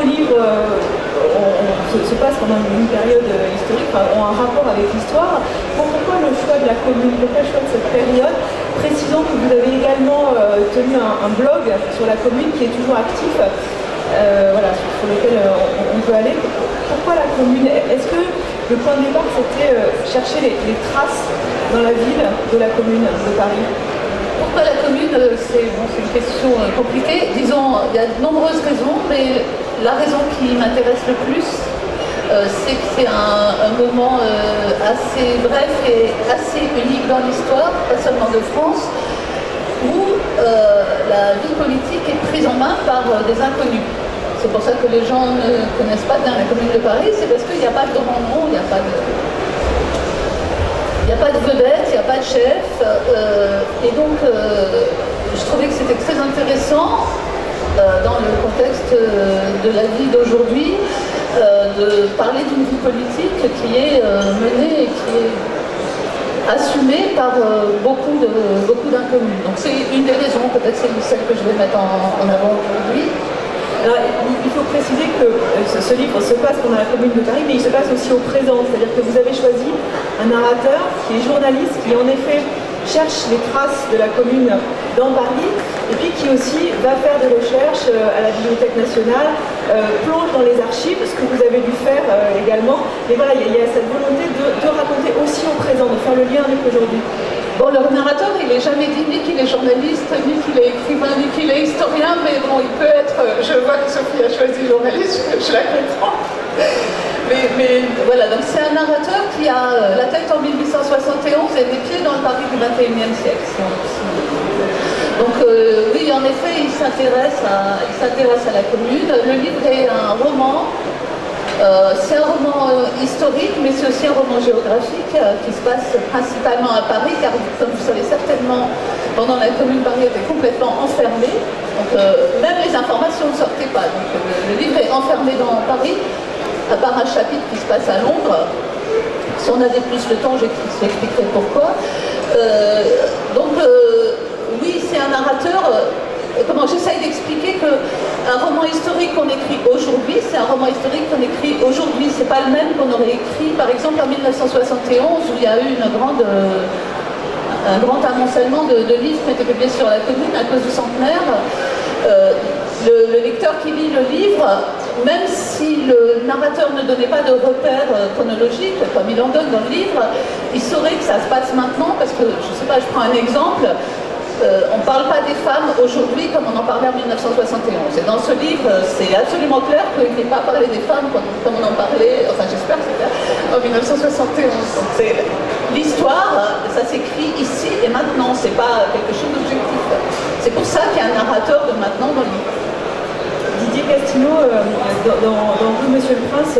vos livres se passent pendant une période historique, enfin, ont un rapport avec l'histoire. Pourquoi le choix de la commune? Pourquoi le choix de cette période? Précisons que vous avez également tenu un blog sur la commune qui est toujours actif, voilà, sur lequel on peut aller. Pourquoi la commune? Est-ce que le point de départ c'était chercher les traces dans la ville de la commune de Paris? Pourquoi la commune? C'est une question compliquée. Disons, il y a de nombreuses raisons, mais la raison qui m'intéresse le plus, c'est que c'est un moment assez bref et assez unique dans l'histoire, pas seulement de France, où la vie politique est prise en main par des inconnus. C'est pour ça que les gens ne connaissent pas bien la commune de Paris, c'est parce qu'il n'y a pas de grand nom, il n'y a pas de... Il n'y a pas de vedette, il n'y a pas de chef, et donc je trouvais que c'était très intéressant dans le contexte de la vie d'aujourd'hui de parler d'une vie politique qui est menée et qui est assumée par beaucoup d'inconnus. Donc c'est une des raisons, peut-être c'est celle que je vais mettre en avant aujourd'hui. Alors, il faut préciser que ce livre se passe pendant la commune de Paris, mais il se passe aussi au présent, c'est-à-dire que vous avez choisi un narrateur qui est journaliste, qui en effet cherche les traces de la commune dans Paris, et puis qui aussi va faire des recherches à la Bibliothèque nationale, plonge dans les archives, ce que vous avez dû faire également. Mais voilà, il y a cette volonté de raconter aussi au présent, de faire le lien avec aujourd'hui. Bon, le narrateur, il n'est jamais dit ni qu'il est journaliste, ni qu'il est écrivain, ni qu'il est historien, mais bon, il peut être... Je vois que Sophie a choisi journaliste, je la comprends. Mais voilà, donc c'est un narrateur qui a la tête en 1871 et des pieds dans le Paris du XXIe siècle. Donc oui, en effet, il s'intéresse à la commune. Le livre est un roman. C'est un roman historique, mais c'est aussi un roman géographique qui se passe principalement à Paris, car comme vous savez certainement, pendant la commune, Paris était complètement enfermé. Donc même les informations ne sortaient pas. Donc le livre est enfermé dans Paris, à part un chapitre qui se passe à Londres. Si on avait plus le temps, j'expliquerai pourquoi. Oui, c'est un narrateur... Comment j'essaye d'expliquer qu'un roman historique qu'on écrit aujourd'hui, c'est un roman historique qu'on écrit aujourd'hui. C'est pas le même qu'on aurait écrit, par exemple, en 1971, où il y a eu un grand amoncellement de livres qui ont été publiés sur la commune à cause du centenaire. Le lecteur qui lit le livre, même si le narrateur ne donnait pas de repères chronologiques, comme il en donne dans le livre, il saurait que ça se passe maintenant, parce que, je sais pas, je prends un exemple. On ne parle pas des femmes aujourd'hui comme on en parlait en 1971. Et dans ce livre, c'est absolument clair qu'il n'est pas parlé des femmes comme on en parlait, enfin j'espère que c'est clair, en 1971. Donc c'est l'histoire, ça s'écrit ici et maintenant, c'est pas quelque chose d'objectif. C'est pour ça qu'il y a un narrateur de maintenant dans le livre. Didier Castillo, dans Vous, Monsieur le Prince,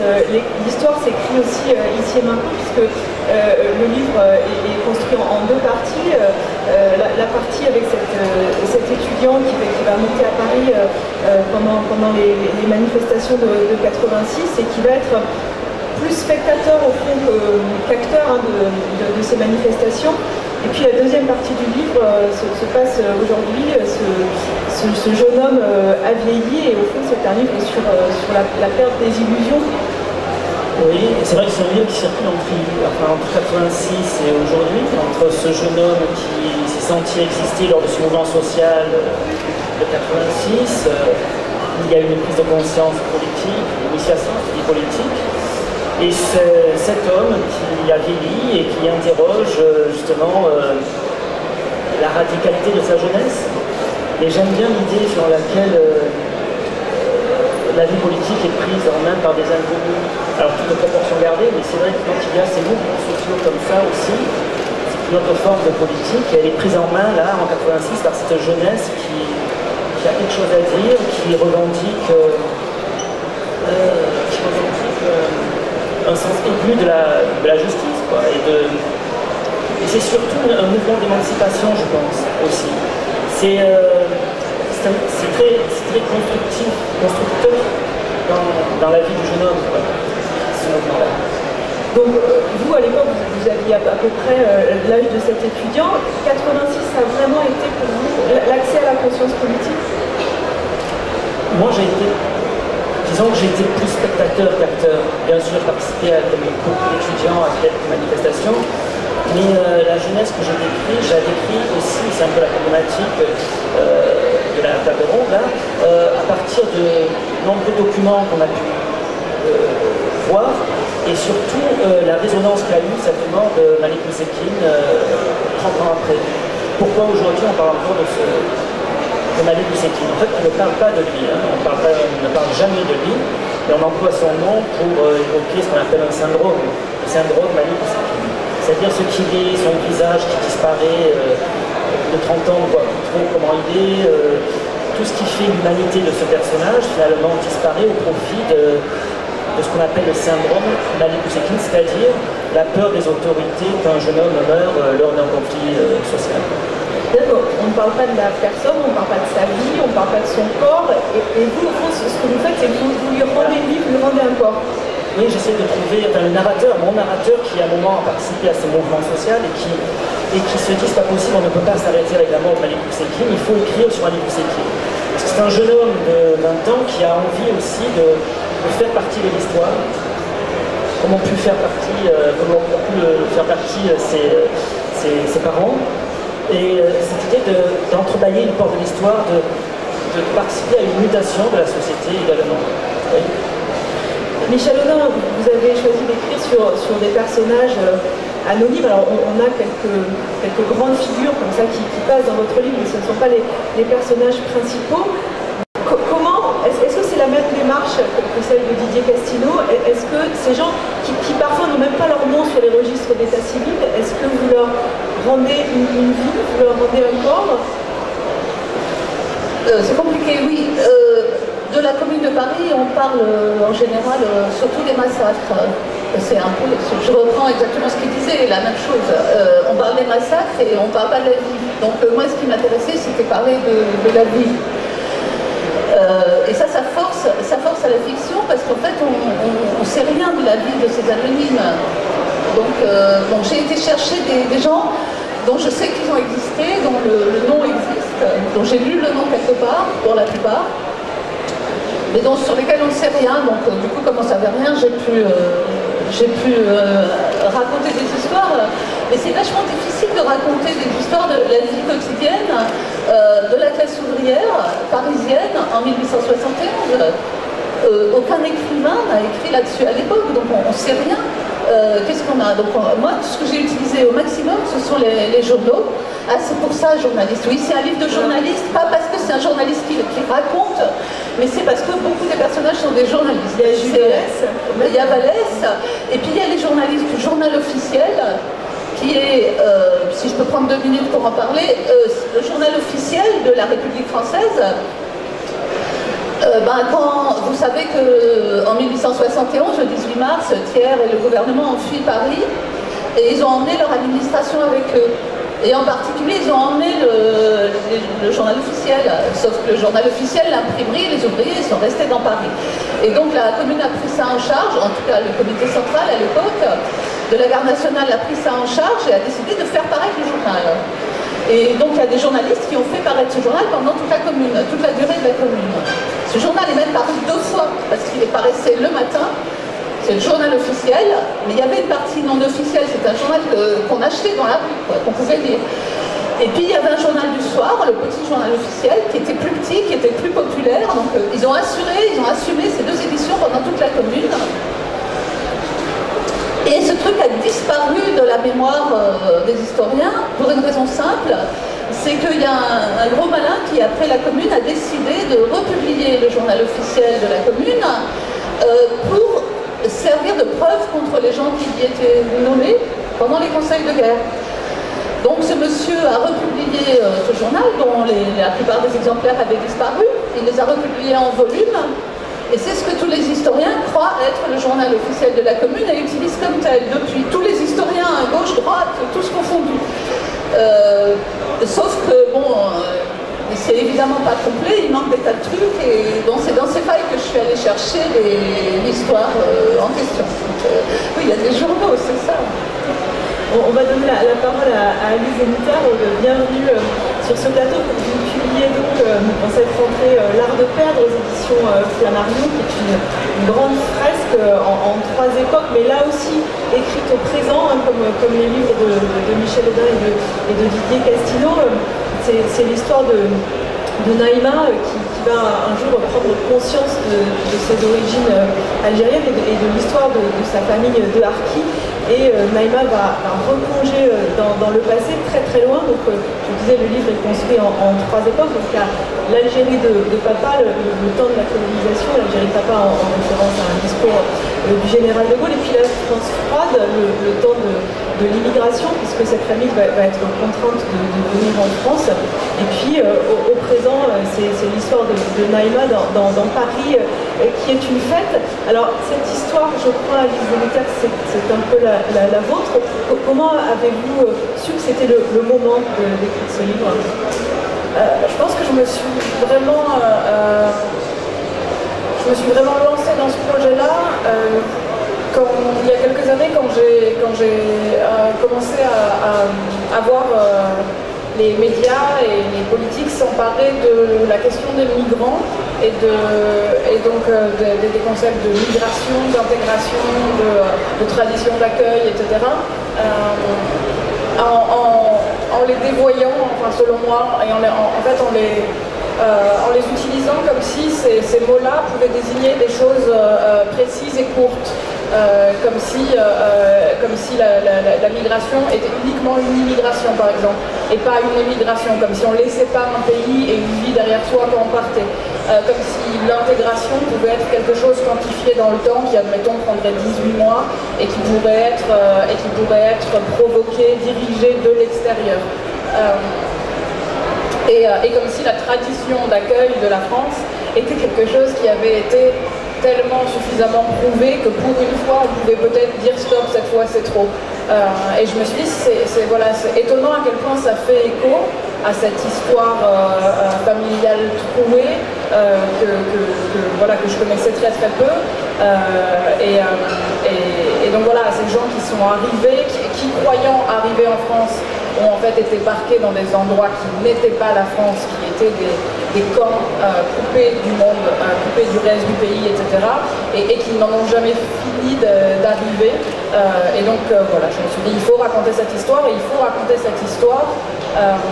l'histoire s'écrit aussi ici et maintenant, puisque le livre est construit en deux parties. La partie avec cet étudiant qui va monter à Paris pendant les manifestations de 86 et qui va être plus spectateur au fond qu'acteur de ces manifestations. Et puis la deuxième partie du livre se passe aujourd'hui, ce jeune homme a vieilli, et au fond c'est un livre sur la perte des illusions. Oui, c'est vrai que c'est un livre qui circule entre 86 et aujourd'hui, entre ce jeune homme qui s'est senti exister lors de ce mouvement social de 86, il y a eu une prise de conscience politique, une initiation de vie politique, et c'est cet homme qui a vieilli et qui interroge justement la radicalité de sa jeunesse. Et j'aime bien l'idée sur laquelle la vie politique est prise en main par des inconnus. Alors toutes les proportions gardées, mais c'est vrai que quand il y a ces mouvements sociaux comme ça aussi, c'est une autre forme de politique, et elle est prise en main là en 86 par cette jeunesse qui a quelque chose à dire, qui revendique un sens aigu de la justice, quoi, et c'est surtout un mouvement d'émancipation, je pense, aussi. C'est très constructeur dans la vie du jeune homme, quoi, ce mouvement-là. Donc vous, à l'époque, vous aviez à peu près l'âge de cet étudiant. 86, ça a vraiment été pour vous l'accès à la conscience politique? Moi, j'ai été, disons disons que j'ai été plus spectateur qu'acteur. Bien sûr, j'ai participé comme beaucoup d'étudiants à quelques manifestations, mais la jeunesse que j'ai décrit aussi, c'est un peu la problématique de la table ronde, là, à partir de nombreux documents qu'on a pu voir, et surtout la résonance qu'a eu cette mort de Malik Oussekine 30 ans après. Pourquoi aujourd'hui on parle encore de Malik Oussekine? En fait, on ne parle pas de lui, hein. On ne parle jamais de lui, mais on emploie son nom pour évoquer ce qu'on appelle un syndrome, le syndrome Malik Oussekine. C'est-à-dire ce qu'il est, son visage qui disparaît de 30 ans, on ne voit plus trop comment il est, tout ce qui fait l'humanité de ce personnage finalement disparaît au profit de ce qu'on appelle le syndrome Malik Oussekine, c'est-à-dire la peur des autorités qu'un jeune homme meurt lors d'un conflit social. On ne parle pas de la personne, on ne parle pas de sa vie, on ne parle pas de son corps, et vous, au fond, ce que vous faites, c'est que vous lui rendez une vie, vous lui rendez un corps. Oui, j'essaie de trouver mon narrateur qui à un moment a participé à ce mouvement social et qui se dit c'est pas possible, on ne peut pas s'arrêter avec la mort de Malik Oussekine, il faut écrire sur Malik Oussekine. Parce que c'est un jeune homme de 20 ans qui a envie aussi de faire partie de l'histoire, comme ont pu faire partie, ses parents, et cette idée d'entrebâiller une porte de l'histoire, de participer à une mutation de la société également. Oui. Michel Audin, vous avez choisi d'écrire sur des personnages anonymes. Alors on a quelques grandes figures comme ça qui passent dans votre livre, mais ce ne sont pas les personnages principaux. Est-ce que c'est la même démarche que celle de Didier Castillo? Est-ce que ces gens qui parfois n'ont même pas leur nom sur les registres d'état civil, est-ce que vous leur rendez une vie, vous leur rendez un corps? C'est compliqué, oui. De la Commune de Paris, on parle en général surtout des massacres. C'est un peu, je reprends exactement ce qu'il disait, la même chose. On parle des massacres et on ne parle pas de la vie. Donc moi, ce qui m'intéressait, c'était parler de la vie. Et ça force à la fiction parce qu'en fait, on ne sait rien de la vie de ces anonymes. Donc j'ai été chercher des gens dont je sais qu'ils ont existé, dont le nom existe, dont j'ai lu le nom quelque part, pour la plupart, mais sur lesquels on ne sait rien. Donc du coup, comme on ne savait rien, j'ai pu raconter des histoires. Mais c'est vachement difficile de raconter des histoires de la vie quotidienne de la classe ouvrière parisienne en 1871. Aucun écrivain n'a écrit là-dessus à l'époque, donc on ne sait rien. Qu'est-ce qu'on a? Donc moi, tout ce que j'ai utilisé au maximum, ce sont les journaux. Ah, c'est pour ça, journaliste. Oui, c'est un livre de journaliste, pas parce que c'est un journaliste qui raconte, mais c'est parce que beaucoup des personnages sont des journalistes. Il y a Jules Vallès, il y a Vallès, et puis il y a les journalistes du journal officiel, qui est, si je peux prendre 2 minutes pour en parler, le journal officiel de la République française. Quand vous savez qu'en 1871, le 18 mars, Thiers et le gouvernement ont fui Paris et ils ont emmené leur administration avec eux. Et en particulier, ils ont emmené le journal officiel, sauf que le journal officiel, l'imprimerie, les ouvriers, ils sont restés dans Paris. Et donc la commune a pris ça en charge, en tout cas le comité central à l'époque de la garde nationale a pris ça en charge et a décidé de faire paraître le journal. Et donc il y a des journalistes qui ont fait paraître ce journal pendant toute la commune, toute la durée de la commune. Ce journal est même paru 2 fois, parce qu'il paraissait le matin. C'est le journal officiel, mais il y avait une partie non officielle, c'est un journal qu'on achetait dans la rue, qu'on pouvait lire. Et puis il y avait un journal du soir, le petit journal officiel, qui était plus petit, qui était plus populaire. Donc ils ont assumé ces 2 éditions pendant toute la commune. Et ce truc a disparu de la mémoire des historiens pour une raison simple, c'est qu'il y a un gros malin qui, après la commune, a décidé de republier le journal officiel de la commune pour servir de preuve contre les gens qui y étaient nommés pendant les conseils de guerre. Donc ce monsieur a republié ce journal dont la plupart des exemplaires avaient disparu. Il les a republiés en volume. Et c'est ce que tous les historiens croient être le journal officiel de la commune et utilisent comme tel depuis. Tous les historiens, à gauche, droite, tous confondus. Sauf que, bon, c'est évidemment pas complet, il manque des tas de trucs, et donc c'est dans ces failles que je suis allée chercher l'histoire en question. Donc, oui, il y a des journaux, c'est ça. On va donner la parole à Alice Zénitard, bienvenue sur ce plateau. Vous publié donc dans cette rentrée L'Art de perdre aux éditions Flammarion, qui est une grande fresque en 3 époques, mais là aussi écrite au présent, hein, comme les livres de Michel Audin et de Didier Castillo. C'est l'histoire de Naïma qui va un jour prendre conscience de ses origines algériennes et de l'histoire de sa famille de Harki. Et Naïma va replonger dans le passé très très loin. Donc je disais, le livre est construit en 3 époques. Donc il y a l'Algérie de papa, le temps de la colonisation, l'Algérie de papa en référence à un discours du général de Gaulle, et puis la France froide, le temps de l'immigration, puisque cette famille va être contrainte de venir en France. Et puis au présent, c'est l'histoire de Naïma dans Paris, qui est une fête. Alors cette histoire, je crois, Alice Demeter, c'est un peu la vôtre. Comment avez-vous su que c'était le moment d'écrire ce livre? Je pense que je me suis vraiment lancée dans ce projet-là il y a quelques années, quand j'ai commencé à voir les médias et les politiques s'emparer de la question des migrants et donc des concepts de migration, d'intégration, de tradition d'accueil, etc. En les dévoyant, enfin selon moi, et en les utilisant comme si ces mots-là pouvaient désigner des choses précises et courtes. Comme si la migration était uniquement une immigration, par exemple, et pas une émigration, comme si on laissait pas un pays et une vie derrière soi quand on partait, comme si l'intégration pouvait être quelque chose quantifié dans le temps, qui, admettons, prendrait 18 mois et qui pourrait être provoqué, dirigé de l'extérieur. Et comme si la tradition d'accueil de la France était quelque chose qui avait été tellement suffisamment prouvé que pour une fois on pouvait peut-être dire stop, cette fois c'est trop. Et je me suis dit, c'est étonnant à quel point ça fait écho à cette histoire familiale trouée que je connaissais très très peu. Et donc voilà, ces gens qui sont arrivés, qui croyant arriver en France, ont en fait été parqués dans des endroits qui n'étaient pas la France, qui étaient des camps coupés du monde, coupés du reste du pays, etc. Et qui n'en ont jamais fini d'arriver. Et donc voilà, je me suis dit, il faut raconter cette histoire, et il faut raconter cette histoire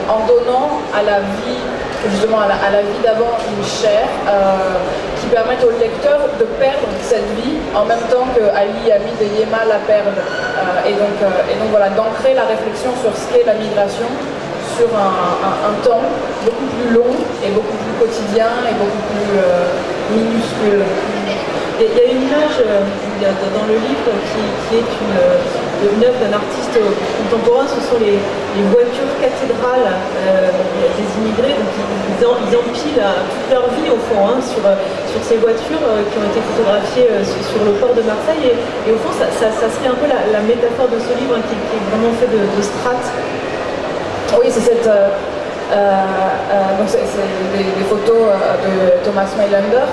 en donnant à la vie, justement à la vie d'avant, une chair qui permette au lecteur de perdre cette vie en même temps que Ali, Hamid et Yema la perdent. Et donc voilà, d'ancrer la réflexion sur ce qu'est la migration sur un temps beaucoup plus long et beaucoup plus quotidien et beaucoup plus minuscule. Il y a une image dans le livre qui est une œuvre d'un artiste contemporain. Ce sont les voitures cathédrales des immigrés. Donc ils empilent toute leur vie au fond sur ces voitures qui ont été photographiées sur le port de Marseille. Et au fond, ça serait un peu la métaphore de ce livre, qui est vraiment fait de strates. Oui, c'est cette... donc c'est des photos de Thomas Mailander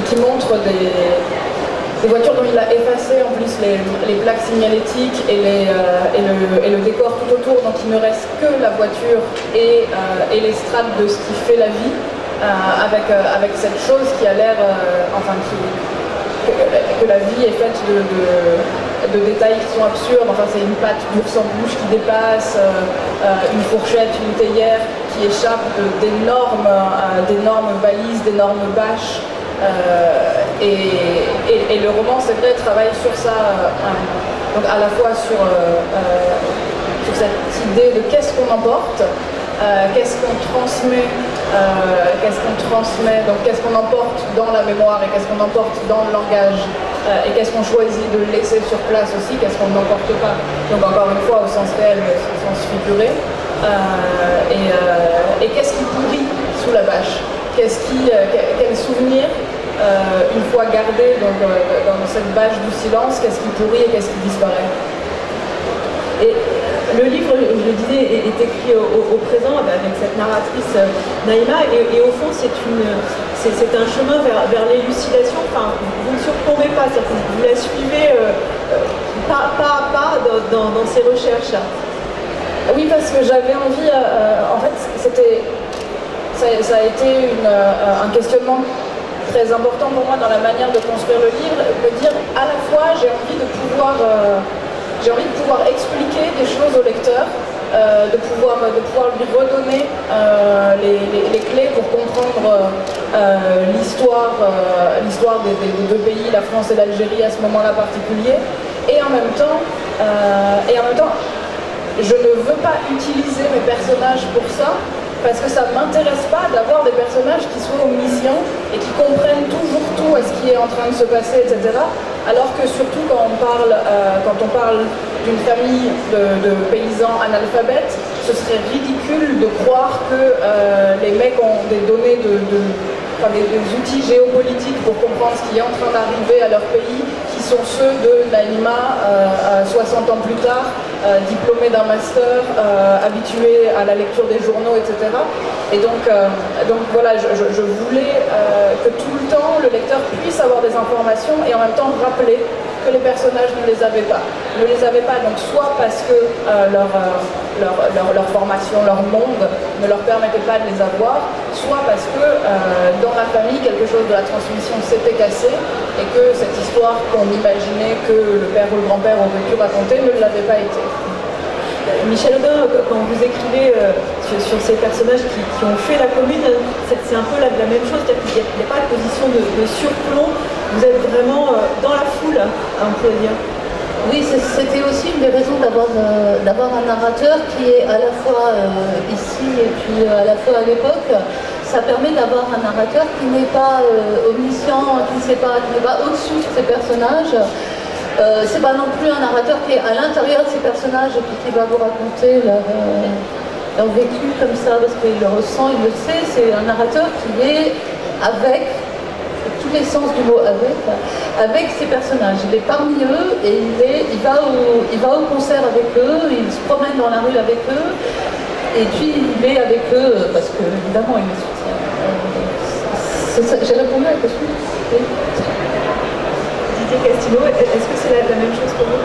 qui montrent des voitures dont il a effacé en plus les plaques signalétiques et le décor tout autour, donc il ne reste que la voiture et les strates de ce qui fait la vie, avec cette chose qui a l'air, que la vie est faite de détails qui sont absurdes. Enfin, c'est une patte d'ours en bouche qui dépasse, une fourchette, une théière qui échappe d'énormes valises, d'énormes bâches. Et le roman, c'est vrai, travaille sur ça, donc à la fois sur cette idée de qu'est-ce qu'on emporte, qu'est-ce qu'on transmet, donc qu'est-ce qu'on emporte dans la mémoire et qu'est-ce qu'on emporte dans le langage, et qu'est-ce qu'on choisit de laisser sur place aussi, qu'est-ce qu'on n'emporte pas, donc encore une fois au sens réel mais au sens figuré, et qu'est-ce qui pourrit sous la bâche, quel souvenir une fois gardé dans cette bâche du silence, qu'est-ce qui pourrit et qu'est-ce qui disparaît. Et le livre, je le disais, est écrit au présent avec cette narratrice Naïma, et au fond c'est un chemin vers l'élucidation. Enfin, vous ne surplombez pas, c'est-à-dire que vous la suivez pas à pas dans ses recherches. Oui, parce que j'avais envie, en fait, ça a été un questionnement très important pour moi dans la manière de construire le livre, me dire à la fois j'ai envie de pouvoir expliquer des choses au lecteur, de pouvoir lui redonner les clés pour comprendre l'histoire des deux pays, la France et l'Algérie à ce moment-là particulier, et en même temps, je ne veux pas utiliser mes personnages pour ça, parce que ça ne m'intéresse pas d'avoir des personnages qui soient omniscients et qui comprennent toujours tout à ce qui est en train de se passer, etc. Alors que surtout quand on parle d'une famille de paysans analphabètes, ce serait ridicule de croire que les mecs ont des données des outils géopolitiques pour comprendre ce qui est en train d'arriver à leur pays, qui sont ceux de Naïma, 60 ans plus tard, diplômé d'un master, habitué à la lecture des journaux, etc. Et donc voilà, je voulais que tout le temps le lecteur puisse avoir des informations et en même temps rappeler que les personnages ne les avaient pas. Donc soit parce que leur formation, leur monde ne leur permettait pas de les avoir, soit parce que dans la famille, quelque chose de la transmission s'était cassé et que cette histoire qu'on imaginait que le père ou le grand-père aurait pu raconter ne l'avait pas été. Michel Audin, quand vous écrivez sur ces personnages qui ont fait la commune, c'est un peu la même chose, c'est-à-dire qu'il n'y a pas de position de surplomb, vous êtes vraiment dans la foule, on pourrait dire. Oui, c'était aussi une des raisons d'avoir un narrateur qui est à la fois ici et puis à la fois à l'époque. Ça permet d'avoir un narrateur qui n'est pas omniscient, qui n'est pas au-dessus de ses personnages. C'est pas non plus un narrateur qui est à l'intérieur de ses personnages et puis qui va vous raconter leur vécu comme ça parce qu'il le ressent, il le sait. C'est un narrateur qui est avec tous les sens du mot avec ses personnages. Il est parmi eux et il va au concert avec eux, il se promène dans la rue avec eux et puis il est avec eux parce que évidemment il les soutient. J'ai répondu à la question. Oui. Castillo, est-ce que c'est la même chose pour vous?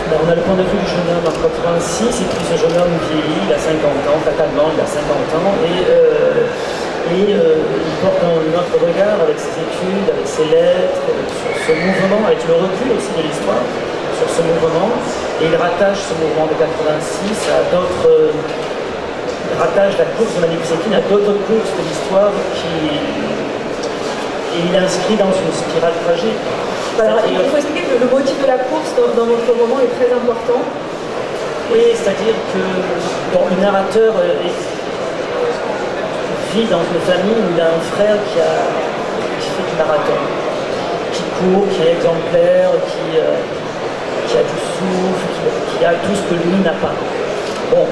On a le point de vue du jeune homme en 86, et puis ce jeune homme vieillit, il a 50 ans, fatalement il a 50 ans, et il porte un autre regard avec ses études, avec ses lettres, sur ce mouvement, avec le recul aussi de l'histoire, sur ce mouvement, et il rattache ce mouvement de 86 à d'autres... Il rattache la course de Malik Sekine à d'autres courses de l'histoire et il inscrit dans une spirale tragique. Alors, il faut expliquer que le motif de la course dans votre roman est très important. Oui, c'est-à-dire que le narrateur vit dans une famille où il a un frère qui fait du marathon, qui court, qui est exemplaire, qui a du souffle, qui a tout ce que lui n'a pas. Bon,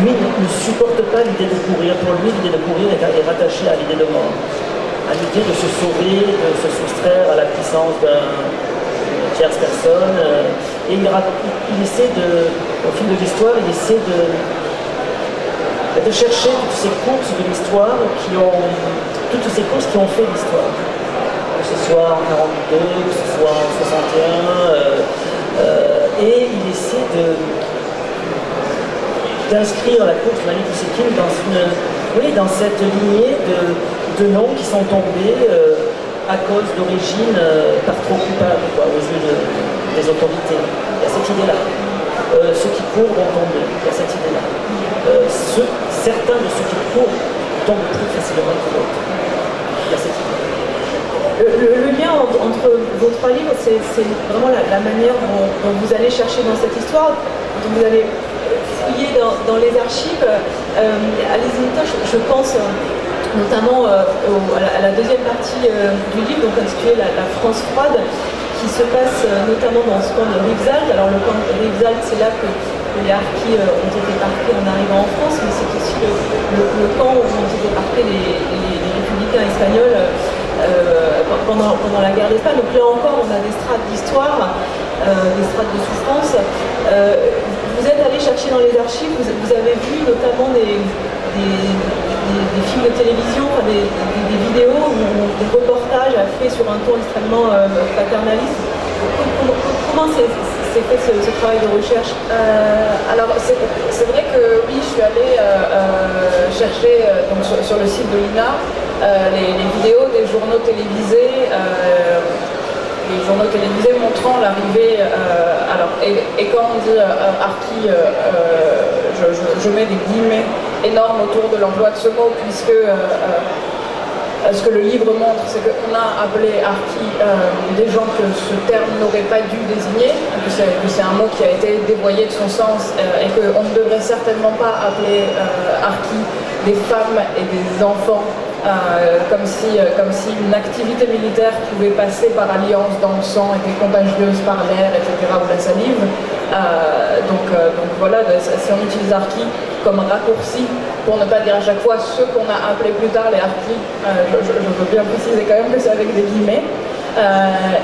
lui ne supporte pas l'idée de courir. Pour lui, l'idée de courir est rattachée à l'idée de mort, à l'idée de se sauver, de se soustraire à la puissance d'une tierce personne. Et il essaie au fil de l'histoire, il essaie de chercher toutes ces courses de l'histoire toutes ces courses qui ont fait l'histoire. Que ce soit en 42, que ce soit en 61. Et il essaie d'inscrire la course de Malik Sekine dans cette lignée de noms qui sont tombés à cause d'origine par trop coupable aux yeux des autorités. Il y a cette idée-là. Ceux qui courent vont tomber. Il y a cette idée-là. Certains de ceux qui courent tombent plus facilement que d'autres. Il y a cette idée. Le lien entre vos trois livres, c'est vraiment la manière dont vous allez chercher dans cette histoire, dont vous allez fouiller dans les archives. Allez-y, je pense notamment à la deuxième partie du livre, donc intitulée la France froide, qui se passe notamment dans ce camp de Rivesaltes. Alors le camp de Rivesaltes, c'est là que les harkis ont été parqués en arrivant en France, mais c'est aussi le camp où ont été parqués les républicains espagnols pendant la guerre d'Espagne. Donc là encore, on a des strates d'histoire, des strates de souffrance. Vous êtes allé chercher dans les archives, vous avez vu notamment des films de télévision, des vidéos, des reportages faits sur un ton extrêmement paternaliste. comment s'est fait ce travail de recherche? Alors c'est vrai que oui, je suis allée chercher donc sur le site de l'INA les vidéos des journaux télévisés. Les journaux télévisés montrant l'arrivée, et quand on dit Harki, je mets des guillemets énormes autour de l'emploi de ce mot, puisque ce que le livre montre, c'est qu'on a appelé Harki des gens que ce terme n'aurait pas dû désigner, que c'est un mot qui a été dévoyé de son sens, et qu'on ne devrait certainement pas appeler Harki des femmes et des enfants, comme si une activité militaire pouvait passer par alliance dans le sang, était contagieuse par l'air, etc., ou la salive. Donc voilà, si on utilise Harki comme raccourci, pour ne pas dire à chaque fois ce qu'on a appelé plus tard les Harki, je veux bien préciser quand même que c'est avec des guillemets.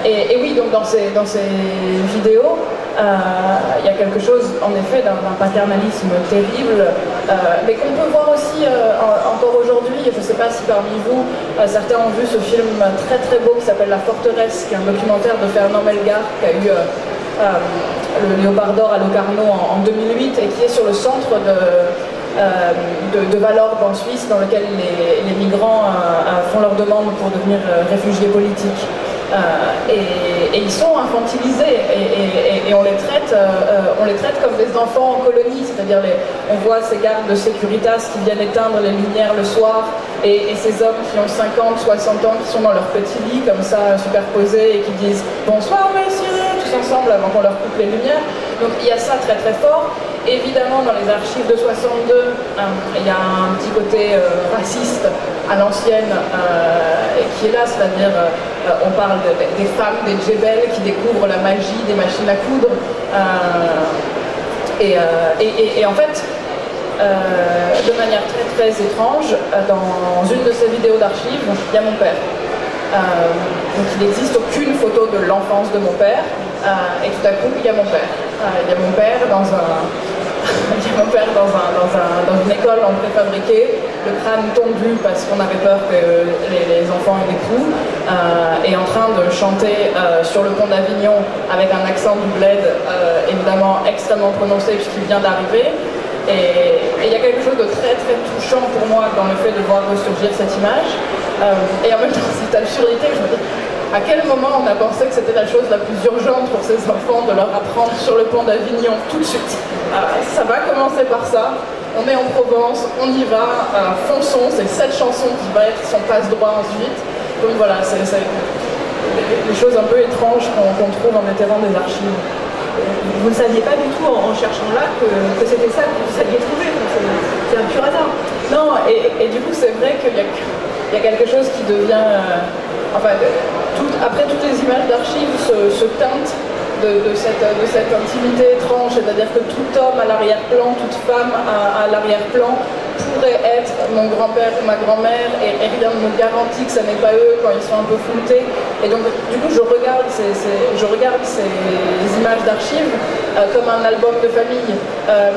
Et oui, donc dans ces vidéos, il y a quelque chose en effet d'un paternalisme terrible, mais qu'on peut voir aussi encore aujourd'hui. Je ne sais pas si parmi vous, certains ont vu ce film très très beau qui s'appelle La Forteresse, qui est un documentaire de Fernand Melgar, qui a eu le Léopard d'Or à Locarno en 2008, et qui est sur le centre de Valorbe en Suisse, dans lequel les migrants font leur demande pour devenir réfugiés politiques. Et ils sont infantilisés et on les traite comme des enfants en colonie, c'est-à-dire on voit ces gardes de Securitas qui viennent éteindre les lumières le soir et ces hommes qui ont 50, 60 ans qui sont dans leur petit lit comme ça superposés et qui disent bonsoir messieurs tous ensemble avant qu'on leur coupe les lumières. Donc il y a ça très très fort. Évidemment, dans les archives de 62, il y a un petit côté raciste à l'ancienne qui est là, c'est-à-dire on parle des femmes, des djebel qui découvrent la magie des machines à coudre. Et en fait, de manière très très étrange, dans une de ces vidéos d'archives, il y a mon père. Donc il n'existe aucune photo de l'enfance de mon père, et tout à coup il y a mon père. Il y a mon père dans une école en préfabriqué, le crâne tondu parce qu'on avait peur que les enfants aient des coups, et en train de chanter sur le pont d'Avignon avec un accent du bled évidemment extrêmement prononcé puisqu'il vient d'arriver. Et il y a quelque chose de très très touchant pour moi dans le fait de voir ressurgir cette image. Et en même temps cette absurdité, je me dis à quel moment on a pensé que c'était la chose la plus urgente pour ces enfants de leur apprendre sur le pont d'Avignon tout de suite. Ça va commencer par ça, on est en Provence, on y va, fonçons, c'est cette chanson qui va être son passe-droit ensuite. Donc voilà, c'est des choses un peu étranges qu'on trouve en étayant des archives. Vous ne saviez pas du tout en cherchant là que c'était ça que vous saviez trouver, c'est un pur hasard. Non, et du coup c'est vrai qu'il y a quelque chose qui devient... après toutes les images d'archives se teintent de cette intimité étrange, c'est-à-dire que tout homme à l'arrière-plan, toute femme à l'arrière-plan pourrait être mon grand-père ou ma grand-mère, et rien ne me garantit que ce n'est pas eux quand ils sont un peu floutés. Et donc du coup je regarde ces images d'archives comme un album de famille,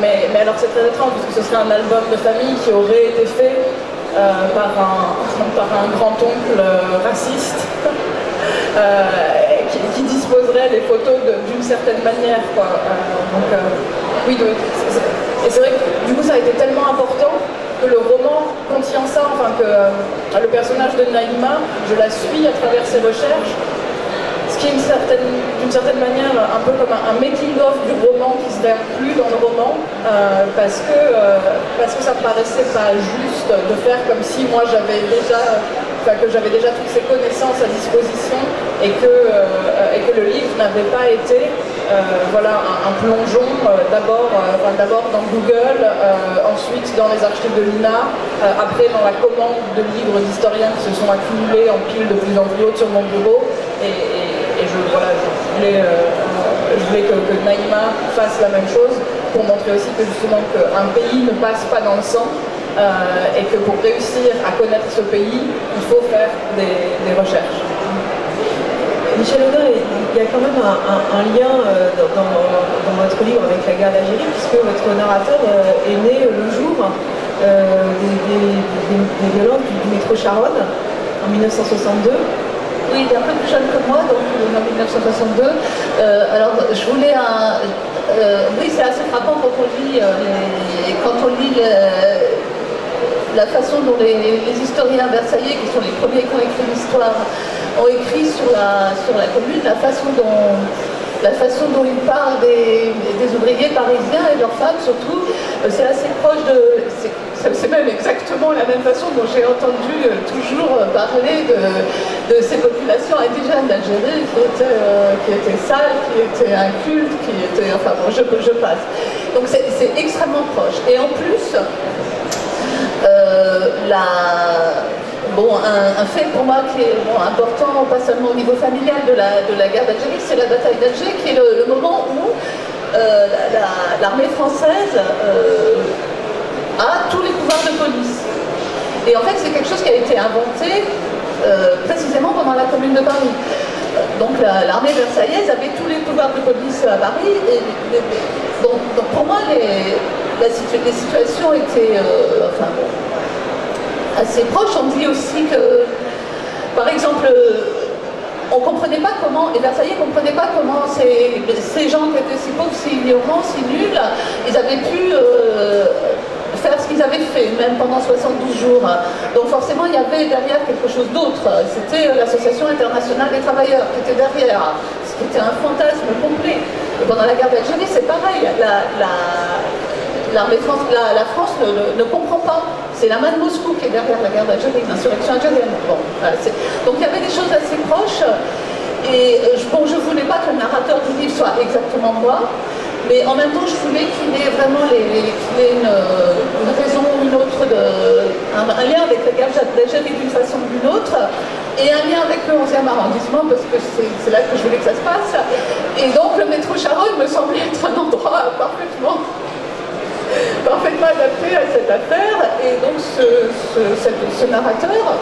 mais alors c'est très étrange parce que ce serait un album de famille qui aurait été fait par un grand-oncle raciste qui disposerait des photos d'une certaine manière, quoi. Oui, et c'est vrai que du coup ça a été tellement important que le roman contient ça, enfin que le personnage de Naïma, je la suis à travers ses recherches, ce qui est d'une certaine manière un peu comme un making-of du roman qui serait inclus dans le roman, parce que ça me paraissait pas juste de faire comme si moi j'avais déjà toutes ces connaissances à disposition et que le livre n'avait pas été un plongeon d'abord dans Google, ensuite dans les archives de l'INA, après dans la commande de livres d'historiens qui se sont accumulés en piles de plus en plus hautes sur mon bureau, et je voulais que Naïma fasse la même chose pour montrer aussi que justement qu'un pays ne passe pas dans le sang, et que pour réussir à connaître ce pays, il faut faire des recherches. Michel Audin, il y a quand même un lien dans votre livre avec la guerre d'Algérie, puisque votre narrateur est né le jour des violences du métro Charonne en 1962. Oui, il est un peu plus jeune que moi, donc il est en 1962. Alors, je voulais un... oui, c'est assez frappant quand on lit, la façon dont les historiens versaillais, qui sont les premiers qui ont écrit l'histoire, ont écrit sur la commune, la façon dont ils parlent des ouvriers parisiens et de leurs femmes surtout, c'est assez proche de... C'est même exactement la même façon dont j'ai entendu toujours parler de ces populations indigènes d'Algérie qui étaient sales, qui étaient incultes, qui étaient... Enfin bon, je passe. Donc c'est extrêmement proche. Et en plus, un fait pour moi qui est important, pas seulement au niveau familial de la guerre d'Algérie, c'est la bataille d'Alger, qui est le moment où l'armée française a tous les pouvoirs de police. Et en fait, c'est quelque chose qui a été inventé précisément pendant la Commune de Paris. Donc l'armée versaillaise avait tous les pouvoirs de police à Paris. Donc pour moi, les situations étaient assez proches. On dit aussi que, par exemple, on ne comprenait pas comment, les Versaillais ne comprenaient pas comment ces gens qui étaient si pauvres, si ignorants, si nuls, ils avaient pu faire ce qu'ils avaient fait, même pendant 72 jours. Donc forcément, il y avait derrière quelque chose d'autre. C'était l'Association internationale des travailleurs qui était derrière, ce qui était un fantasme complet. Et pendant la guerre d'Algérie, c'est pareil. La France ne comprend pas. C'est la main de Moscou qui est derrière la guerre d'Algérie, l'insurrection algérienne. Bon, voilà, donc il y avait des choses assez proches. Et je ne voulais pas que le narrateur du livre soit exactement moi, mais en même temps, je voulais qu'il ait vraiment une raison ou une autre, un lien avec la guerre d'Algérie d'une façon ou d'une autre, et un lien avec le 11e arrondissement, parce que c'est là que je voulais que ça se passe. Et donc le métro Charonne me semblait être un endroit parfaitement adapté à cette affaire. Et donc ce narrateur,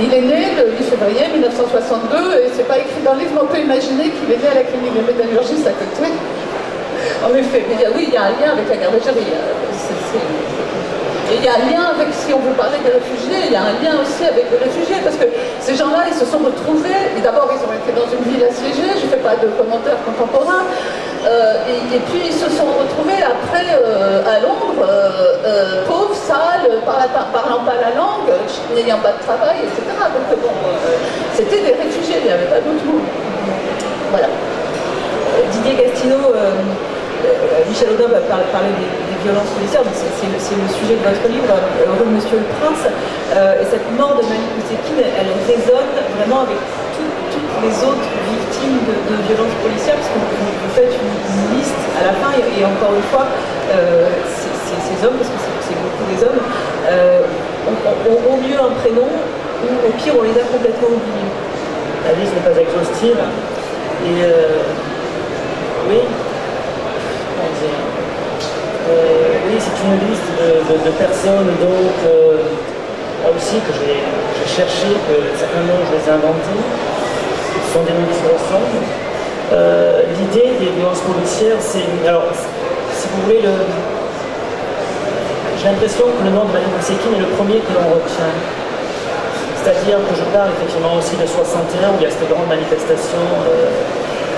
il est né le 8 février 1962, et c'est pas écrit dans le livre, mais on peut imaginer qu'il est né à la clinique de métallurgiste à côté. En effet, mais oui, il y a un lien avec la guerre d'Algérie. Et il y a un lien avec, si on veut parler des réfugiés, il y a un lien aussi avec les réfugiés, parce que ces gens-là, ils se sont retrouvés, et d'abord ils ont été dans une ville assiégée, je ne fais pas de commentaires contemporains, et puis ils se sont retrouvés après à Londres, pauvres, sales, parlant pas la langue, n'ayant pas de travail, etc. Donc bon, c'était des réfugiés, il n'y avait pas d'autre mot. Voilà. Didier Gastineau, Michel Audin va parler des violences policières, c'est le sujet de votre livre, Heureux Monsieur le Prince, et cette mort de Malik Oussekine, elle résonne vraiment avec toutes les autres victimes de violences policières, parce que vous faites une liste à la fin, et encore une fois, ces hommes, parce que c'est beaucoup des hommes, ont au mieux un prénom, ou au pire on les a complètement oubliés. La liste n'est pas exhaustive, et oui, oui, c'est une liste de personnes, donc, là aussi, que j'ai cherché, que certains noms, je les ai inventés. Ce sont des noms qui se ressemblent. L'idée des violences policières, c'est... Alors, si vous voulez, j'ai l'impression que le nom de Malik Oussekine est le premier que l'on retient. C'est-à-dire que je parle effectivement aussi de 61, où il y a cette grande manifestation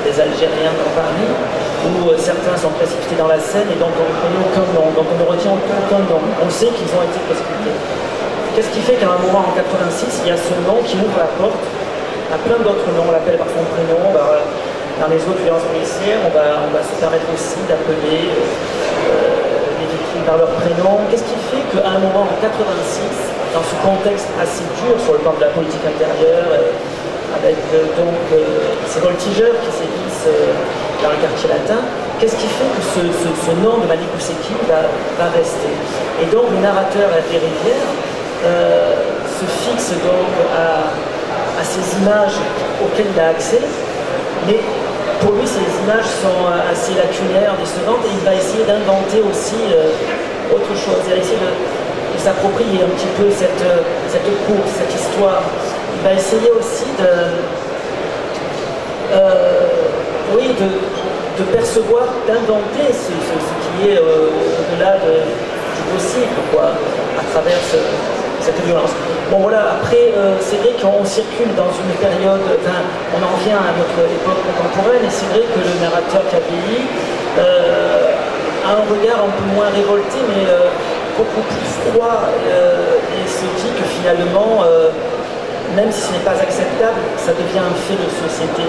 des Algériens dans Paris, où certains sont précipités dans la Seine et donc on ne connaît aucun nom, donc on ne retient aucun nom. On sait qu'ils ont été précipités. Qu'est-ce qui fait qu'à un moment en 86, il y a ce nom qui ouvre la porte à plein d'autres noms, on l'appelle par son prénom, dans les autres violences policières, on va se permettre aussi d'appeler les victimes par leur prénom. Qu'est-ce qui fait qu'à un moment en 86, dans ce contexte assez dur sur le plan de la politique intérieure, avec donc ces voltigeurs qui sévissent dans le quartier latin, qu'est-ce qui fait que ce nom de Malik Oussekine va rester? Et donc le narrateur des Rivières se fixe donc à ces images auxquelles il a accès, mais pour lui ces images sont assez lacunaires, décevantes, et il va essayer d'inventer aussi autre chose. Il va essayer de s'approprier un petit peu cette course, cette histoire. Il va essayer aussi de percevoir, d'inventer ce qui est au-delà du possible, quoi, à travers cette violence. Bon voilà, après c'est vrai qu'on circule dans une période, on en vient à notre époque contemporaine, et c'est vrai que le narrateur qui a vieilli a un regard un peu moins révolté, mais beaucoup plus froid, et se dit que finalement, même si ce n'est pas acceptable, ça devient un fait de société.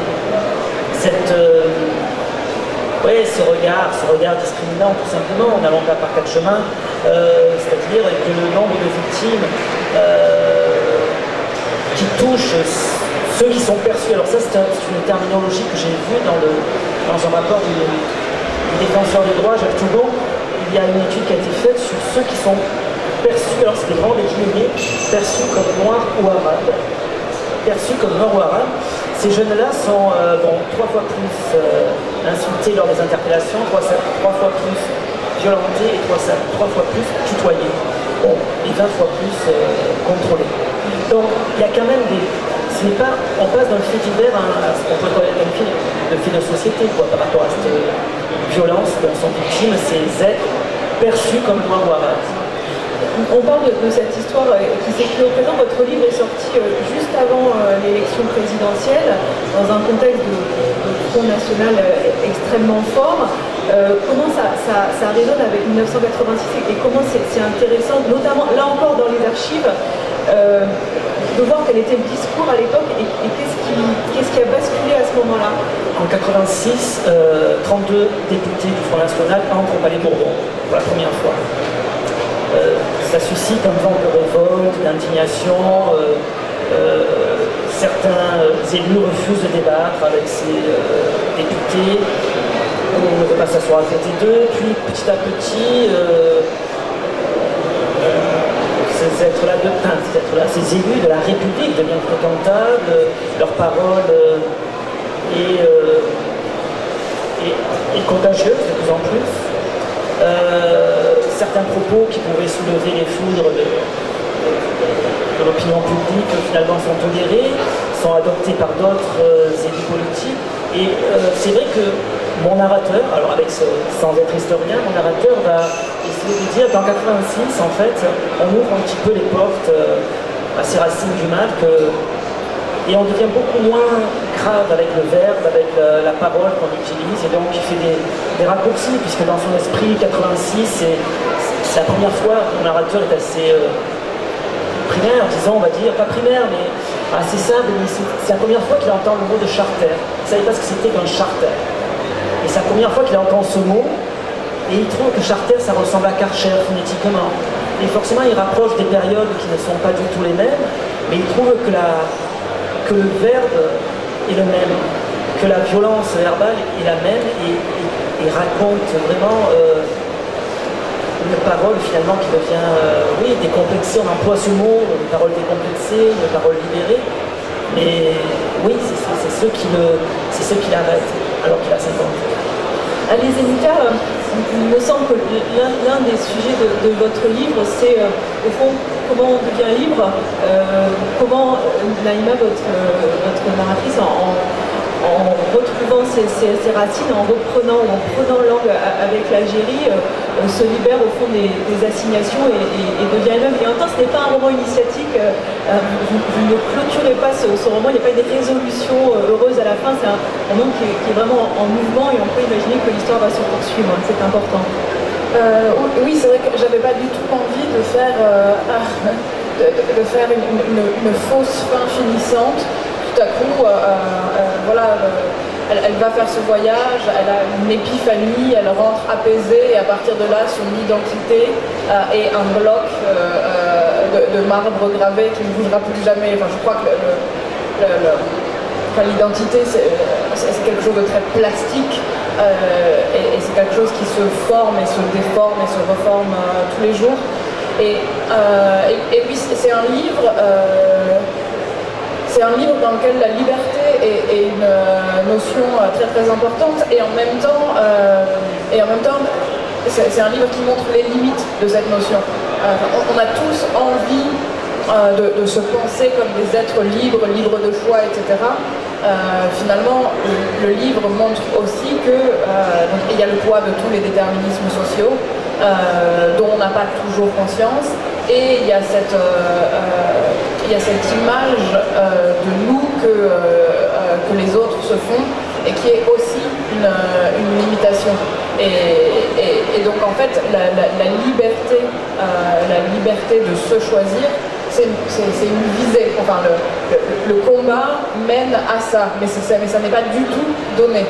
Ce regard discriminant, tout simplement, en n'allant pas par quatre chemins, c'est-à-dire que le nombre de victimes qui touchent ceux qui sont perçus. Alors ça, c'est une terminologie que j'ai vue dans un rapport du défenseur des droits, Jacques Tougon. Il y a une étude qui a été faite sur ceux qui sont perçus, alors c'était vraiment des guillemets, perçus comme noirs ou arabes. Perçus comme noirs ou arabes. Ces jeunes-là sont 3 fois plus insultés lors des interpellations, 3 fois plus violentés et 3 fois plus tutoyés. Bon, et 20 fois plus contrôlés. Donc il y a quand même on passe d'un fait divers à ce qu'on pourrait connaître comme fait de société, quoi, par rapport à cette violence dont sont victimes ces êtres perçus comme noirs ou arabes. On parle de cette histoire qui s'écrit au présent. Votre livre est sorti juste avant l'élection présidentielle, dans un contexte de Front National extrêmement fort. Comment ça résonne avec 1986 et comment c'est intéressant, notamment là encore dans les archives, de voir quel était le discours à l'époque et qu'est-ce qui a basculé à ce moment-là. En 86, 32 députés du Front National entrent au Palais Bourbon pour la première fois. Ça suscite un vent de révolte, d'indignation. Certains élus refusent de débattre avec ces députés. On ne veut pas s'asseoir à côté d'eux. Puis petit à petit, ces élus de la République deviennent fréquentables, leurs paroles est contagieuse de plus en plus. Certains propos qui pouvaient soulever les foudres de l'opinion publique finalement sont tolérés, sont adoptés par d'autres élus politiques. Et c'est vrai que mon narrateur, alors sans être historien, mon narrateur va essayer de dire qu'en 86, en fait, on ouvre un petit peu les portes à ces racines du mal, et on devient beaucoup moins grave avec le verbe, avec la parole qu'on utilise, et donc il fait des raccourcis, puisque dans son esprit, 86, c'est la première fois que mon narrateur est assez primaire, disons, on va dire, pas primaire, mais assez simple, mais c'est la première fois qu'il entend le mot de charter. Il ne savait pas ce que c'était qu'un charter. Et c'est la première fois qu'il entend ce mot, et il trouve que charter, ça ressemble à Karcher phonétiquement. Et forcément, il rapproche des périodes qui ne sont pas du tout les mêmes, mais il trouve que le verbe est le même, que la violence verbale est la même, et raconte vraiment une parole finalement qui devient, décomplexée. On emploie ce mot, une parole décomplexée, une parole libérée, mais oui, c'est ceux qui l'arrêtent, alors qu'il a 50 ans. Alice Zenica, il me semble que l'un des sujets de votre livre, c'est au fond comment on devient libre, comment Naïma, votre narratrice, en retrouvant ses racines, en prenant langue avec l'Algérie, se libère au fond des assignations et devient elle-même. Et en même temps, ce n'est pas un roman initiatique, vous ne clôturez pas ce roman, il n'y a pas des résolutions heureuses à la fin, c'est un roman qui est vraiment en mouvement et on peut imaginer que l'histoire va se poursuivre, c'est important. Oui, c'est vrai que j'avais pas du tout envie de faire, une fausse fin finissante. Tout à coup, elle va faire ce voyage, elle a une épiphanie, elle rentre apaisée et à partir de là, son identité est un bloc de marbre gravé qui ne bougera plus jamais. Enfin, je crois que l'identité, c'est quelque chose de très plastique et c'est quelque chose qui se forme et se déforme et se reforme tous les jours. Et puis, c'est un livre... C'est un livre dans lequel la liberté est une notion très très importante et en même temps c'est un livre qui montre les limites de cette notion. On a tous envie de se penser comme des êtres libres de choix, etc. Finalement, le livre montre aussi qu'il y a le poids de tous les déterminismes sociaux dont on n'a pas toujours conscience. et il y a cette image de nous que les autres se font et qui est aussi une limitation. Et donc en fait la liberté de se choisir, c'est une visée. Enfin, le combat mène à ça, mais ça n'est pas du tout donné.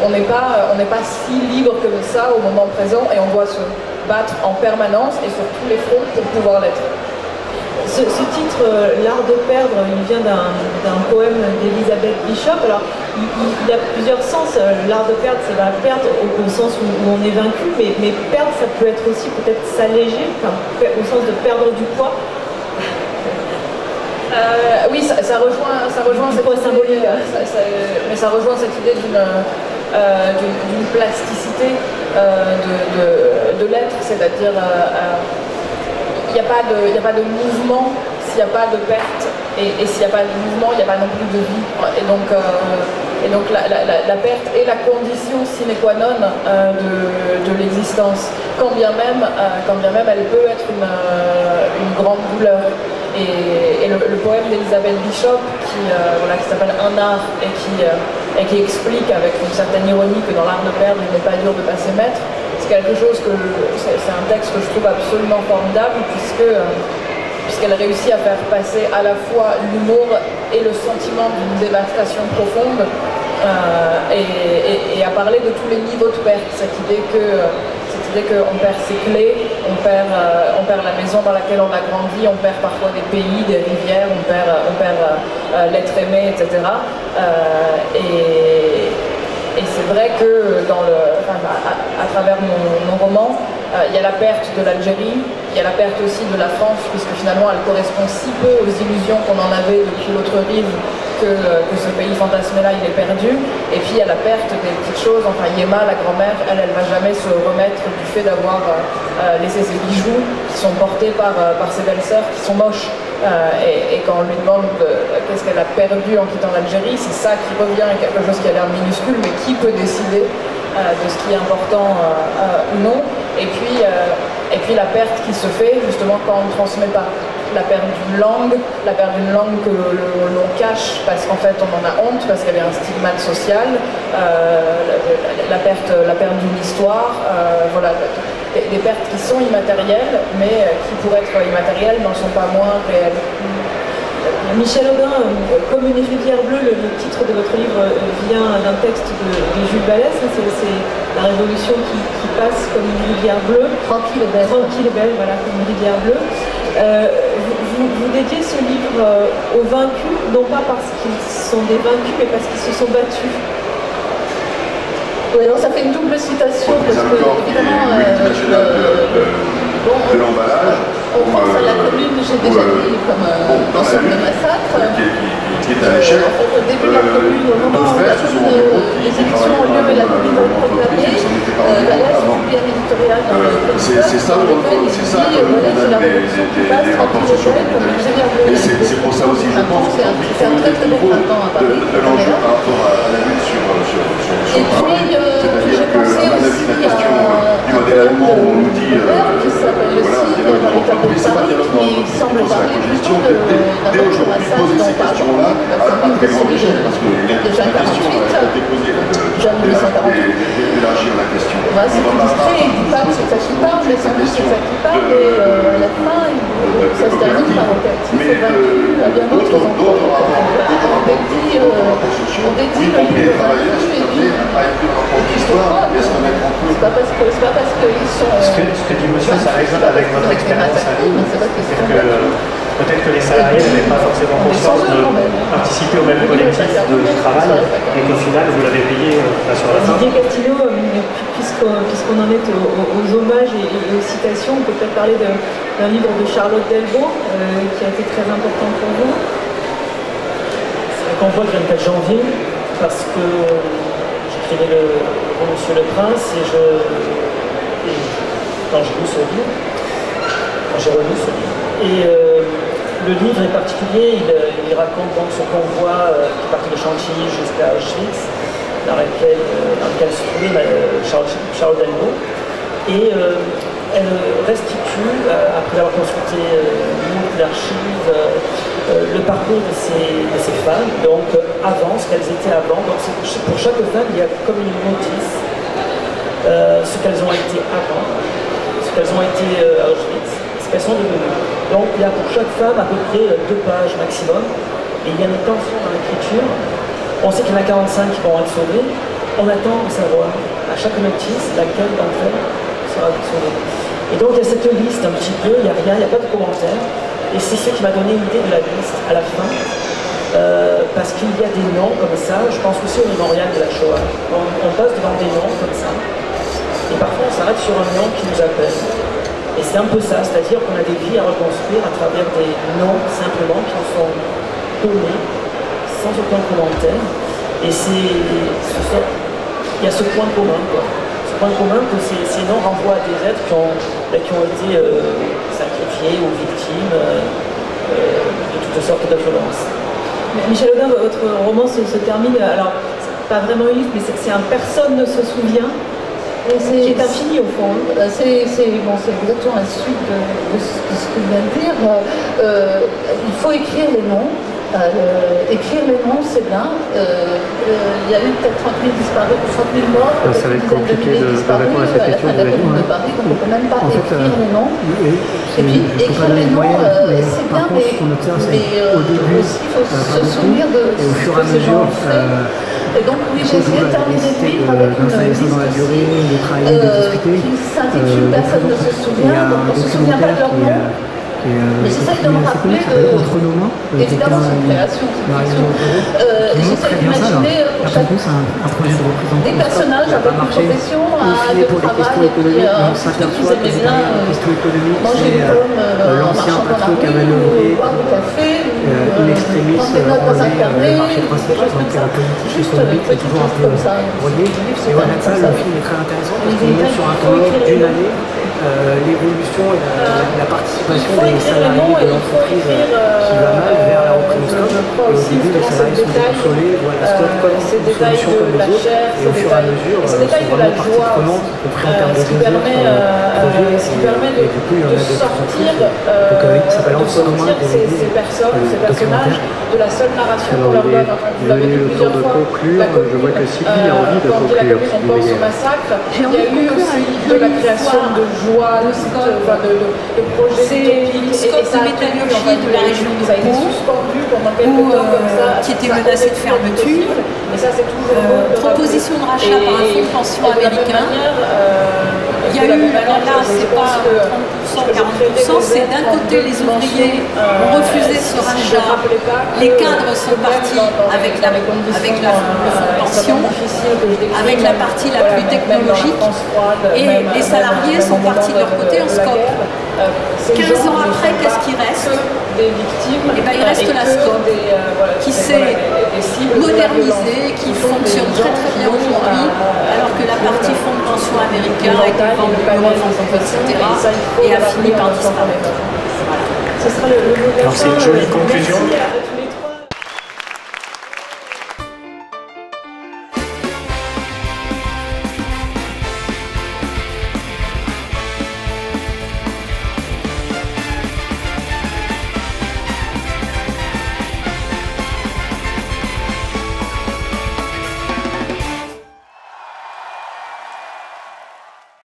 On n'est pas si libre que ça au moment présent, et on doit se battre en permanence et sur tous les fronts pour pouvoir l'être. Ce titre, L'art de perdre, il vient d'un poème d'Elisabeth Bishop. Alors, il a plusieurs sens. L'art de perdre, c'est la perte au sens où on est vaincu, mais perdre, ça peut être aussi peut-être s'alléger, enfin, au sens de perdre du poids. Oui, ça rejoint cette poids symbolique. Mais ça rejoint cette idée d'une plasticité de l'être, c'est-à-dire il n'y a pas de mouvement s'il n'y a pas de perte, et s'il n'y a pas de mouvement, il n'y a pas non plus de vie. Et donc la perte est la condition sine qua non de l'existence, quand bien même elle peut être une grande douleur. Et le poème d'Elisabeth Bishop, qui s'appelle Un art, et qui explique avec une certaine ironie que dans l'art de perdre, il n'est pas dur de passer maître, c'est quelque chose c'est un texte que je trouve absolument formidable, puisqu'elle réussit à faire passer à la fois l'humour et le sentiment d'une dévastation profonde, et à parler de tous les niveaux de perte, cette idée qu'on perd ses clés, on perd la maison dans laquelle on a grandi, on perd parfois des pays, des rivières, on perd l'être aimé, etc. Et c'est vrai que à travers mon roman, il y a la perte de l'Algérie, il y a la perte aussi de la France, puisque finalement elle correspond si peu aux illusions qu'on en avait depuis l'autre rive que ce pays fantasmé-là, il est perdu. Et puis il y a la perte des petites choses. Enfin, Yema, la grand-mère, elle va jamais se remettre du fait d'avoir laissé ses bijoux qui sont portés par ses belles-sœurs qui sont moches. Et quand on lui demande qu'est-ce qu'elle a perdu en quittant l'Algérie, c'est ça qui revient, quelque chose qui a l'air minuscule, mais qui peut décider de ce qui est important ou non. Et puis la perte qui se fait justement quand on ne transmet pas. La perte d'une langue que l'on cache parce qu'en fait on en a honte, parce qu'il y avait un stigmate social, la perte d'une histoire, des pertes qui sont immatérielles, mais qui pour être immatérielles n'en sont pas moins réelles. Michel Audin, Comme une rivière bleue, le titre de votre livre vient d'un texte de Jules Vallès, c'est la révolution qui passe comme une rivière bleue. Tranquille et belle, voilà, comme une rivière bleue. Vous dédiez ce livre aux vaincus, non pas parce qu'ils sont des vaincus, mais parce qu'ils se sont battus. Oui, alors ça fait une double citation, parce que évidemment, de l'emballage. On pense à la commune, j'ai déjà dit, comme ensemble de massacre. Qui est à l'échec. En fait, au début de la commune, au moment où les élections ont lieu et la commune va être proclamée, Vallès publie un éditorial dans le c'est ça, c'est la révolution qui passe tranquille et belle, comme une rivière bleue. C'est pour ça aussi, je pense, c'est un très très beau printemps à Paris. de l'enjeu par rapport à la lutte sur Paris. C'est-à-dire que, à mon avis, la question du modèle allemand où on nous dit qui s'appelle aussi dialogue dans l'entreprise, c'est pas dialogue dans l'entreprise, c'est la cogestion. Dès aujourd'hui, poser ces questions-là à très grande échelle, parce que la question a été posée d'élargir la question. C'est plus discret, il dit pas que c'est ça qui parle, mais sans doute c'est ça qui parle, et à la fin, ça se termine par un captif vaincu à bien d'autres endroits. On dédie le livre vaincu et dit c'est pas parce qu'ils sont... Ce que dit monsieur, ça résonne avec votre expérience à vous. C'est que peut-être que les salariés n'avaient pas forcément conscience de participer au même collectif de travail et qu'au final, vous l'avez payé sur la fin. Didier Castillo, puisqu'on en est aux hommages et aux citations, on peut peut-être parler d'un livre de Charlotte Delvaux qui a été très important pour vous. C'est un convoi le 24 janvier parce que j'écrivais le Monsieur le Prince et quand j'ai lu ce livre, quand j'ai relu ce livre, et le livre est particulier, il raconte donc ce convoi qui partait de Chantilly jusqu'à Auschwitz, dans lequel se trouvait Charlotte Delvaux, et elle restitue, à après avoir consulté beaucoup d'archives, le parcours de ces femmes, donc avant, ce qu'elles étaient avant. Donc pour chaque femme, il y a comme une notice, ce qu'elles ont été avant, ce qu'elles ont été à Auschwitz, ce qu'elles sont devenues. Donc il y a pour chaque femme à peu près 2 pages maximum, et il y a une tension dans l'écriture. On sait qu'il y en a 45 qui vont être sauvées. On attend de savoir à chaque notice laquelle d'entre elles sera sauvée. Et donc il y a cette liste un petit peu, il n'y a rien, il n'y a pas de commentaires. Et c'est ce qui m'a donné l'idée de la liste à la fin. Parce qu'il y a des noms comme ça, je pense aussi au mémorial de la Shoah. On passe devant des noms comme ça. Et parfois on s'arrête sur un nom qui nous appelle. Et c'est un peu ça, c'est-à-dire qu'on a des vies à reconstruire à travers des noms simplement qui nous sont donnés sans aucun commentaire. Et il y a ce point commun, quoi. Ce point commun que ces noms renvoient à des êtres qui ont été sacrifiés ou victimes de toutes sortes de violences. Michel Audin, votre roman se termine, alors c'est pas vraiment une liste, mais c'est un personne ne se souvient, qui est infini au fond. C'est exactement la suite de ce que je viens de dire. Il faut écrire les noms. Écrire les noms, c'est bien. Il y a eu peut-être 30 000 disparus, 30 000 morts. Ça va être compliqué de répondre à cette question. De Paris, donc on ne peut même pas écrire les noms. Et puis écrire les noms, c'est bien, mais aussi il faut se souvenir de ce que ces gens ont fait. Et donc oui, j'ai essayé de terminer le livre avec une liste qui s'intitule Personne ne se souvient, donc on ne se souvient pas de leur nom. Mais j'essaie de me rappeler évidemment c'est une création, et j'essaie d'imaginer pour chaque des personnages avec une profession, de travail, et puis un petit truc qu'ils aimaient bien, manger des pommes en marchant dans la rue, ou boire du café, ou prendre des notes dans un carnet, des choses comme ça, juste des petites choses comme ça. Le livre se termine comme ça. Le film est très intéressant parce qu'il montre sur un temps d'une année l'évolution et la participation des salariés de l'entreprise qui va mal vers la reprise au scope. Et au début, les salariés sont déconsolés, voient la scope comme une solution comme les autres, et au fur et à mesure, sont vraiment partie prenante, y compris en termes de business, projet, et du coup, il y en a de plus en plus. Donc, ça s'appelle Antoine Romain, ces personnages de la seule narration qu'on leur donne. Vous l'avez dit plusieurs fois, la commune, quand il a commis son pense au massacre, il y a eu aussi de la création de joie, de projets utopiques, et ça métallurgie de la région de Pau, suspendu pendant quelques temps comme ça, qui était menacée de fermeture. Et ça, c'est toujours proposition de rachat par un fonds de pension américain. Il y a eu, alors là, c'est pas 30%, 40%, c'est d'un côté les ouvriers ont refusé ce rachat, les cadres sont partis avec le fonds de pension, avec la partie la plus technologique, et les salariés sont partis de leur côté en SCOP. 15 ans après, qu'est-ce qui reste? Et ben, il reste la SCOP qui s'est modernisée, qui fonctionne très très bien aujourd'hui, alors que la partie fonds de pension américain a été vendue, etc. et a fini par disparaître. Alors c'est une jolie conclusion.